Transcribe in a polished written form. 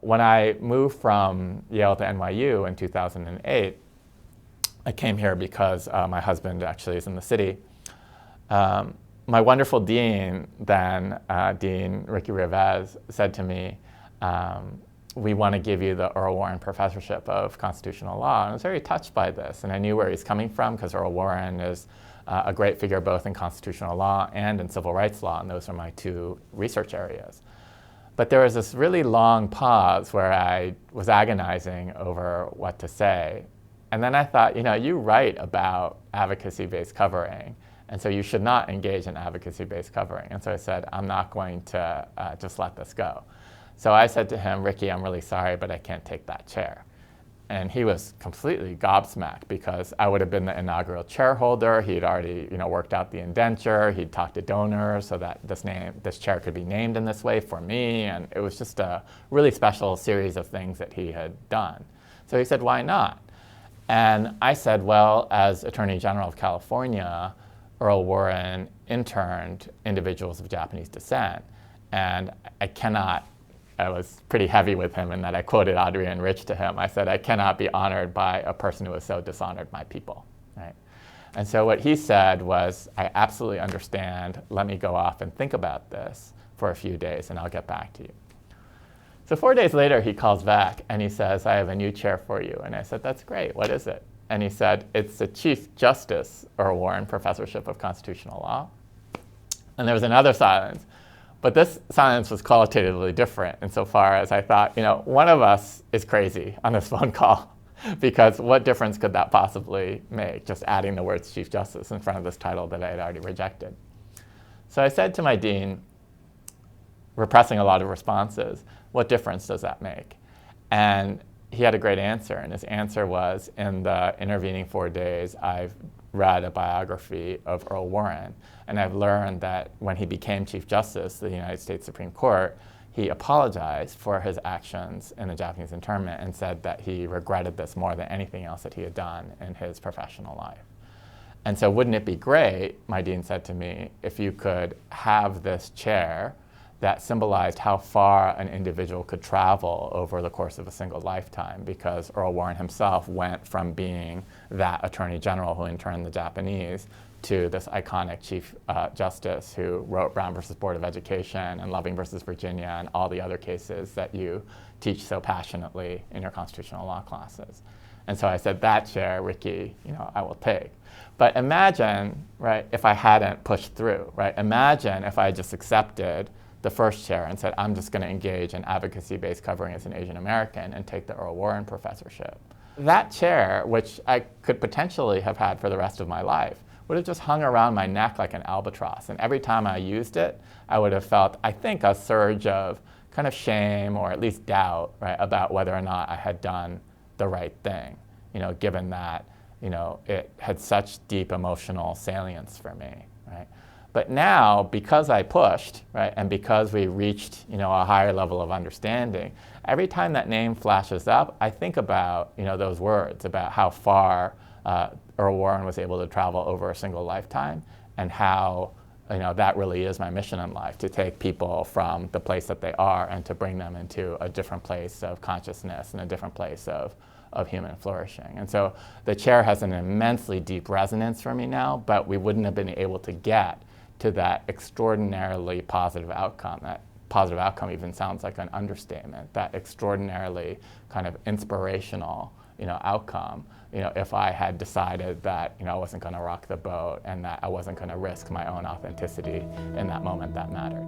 when I moved from Yale to NYU in 2008, I came here because my husband actually is in the city. My wonderful dean then, Dean Ricky Rivez, said to me, we want to give you the Earl Warren Professorship of Constitutional Law. And I was very touched by this, and I knew where he's coming from because Earl Warren is a great figure both in constitutional law and in civil rights law, and those are my two research areas. But there was this really long pause where I was agonizing over what to say. And then I thought, you write about advocacy-based covering, and so you should not engage in advocacy-based covering. And so I said, I'm not going to just let this go. So I said to him, Ricky, I'm really sorry, but I can't take that chair. And he was completely gobsmacked because I would have been the inaugural chairholder. He'd already worked out the indenture. He'd talked to donors so that this chair could be named in this way for me. And it was just a really special series of things that he had done. So he said, why not? And I said, well, as Attorney General of California, Earl Warren interned individuals of Japanese descent. And I was pretty heavy with him in that I quoted Adrienne Rich to him. I said, I cannot be honored by a person who has so dishonored my people, right? And so what he said was, I absolutely understand. Let me go off and think about this for a few days, and I'll get back to you. So 4 days later, he calls back, and he says, I have a new chair for you. And I said, that's great. What is it? And he said, it's the Chief Justice Earl Warren Professorship of Constitutional Law. And there was another silence. But this silence was qualitatively different insofar as I thought, one of us is crazy on this phone call because what difference could that possibly make, just adding the words Chief Justice in front of this title that I had already rejected? So I said to my dean, repressing a lot of responses, what difference does that make? And he had a great answer, and his answer was, in the intervening 4 days, I've read a biography of Earl Warren, and I've learned that when he became Chief Justice of the United States Supreme Court, he apologized for his actions in the Japanese internment and said that he regretted this more than anything else that he had done in his professional life. And so wouldn't it be great, my dean said to me, if you could have this chair that symbolized how far an individual could travel over the course of a single lifetime, because Earl Warren himself went from being that Attorney General who interned the Japanese to this iconic Chief Justice who wrote Brown versus Board of Education and Loving versus Virginia and all the other cases that you teach so passionately in your constitutional law classes. And so I said, that chair, Ricky, I will take. But imagine, right, if I hadn't pushed through, right? Imagine if I just accepted the first chair and said, I'm just going to engage in advocacy-based covering as an Asian American and take the Earl Warren Professorship. That chair, which I could potentially have had for the rest of my life, would have just hung around my neck like an albatross. And every time I used it, I would have felt, I think, a surge of kind of shame or at least doubt, right, about whether or not I had done the right thing, given that, it had such deep emotional salience for me, right? But now, because I pushed, right, and because we reached, a higher level of understanding, every time that name flashes up, I think about, those words, about how far Earl Warren was able to travel over a single lifetime, and how, that really is my mission in life, to take people from the place that they are and to bring them into a different place of consciousness and a different place of human flourishing. And so the chair has an immensely deep resonance for me now, but we wouldn't have been able to get to that extraordinarily positive outcome. That positive outcome even sounds like an understatement. That extraordinarily kind of inspirational, outcome, if I had decided that, I wasn't going to rock the boat and that I wasn't going to risk my own authenticity in that moment that mattered.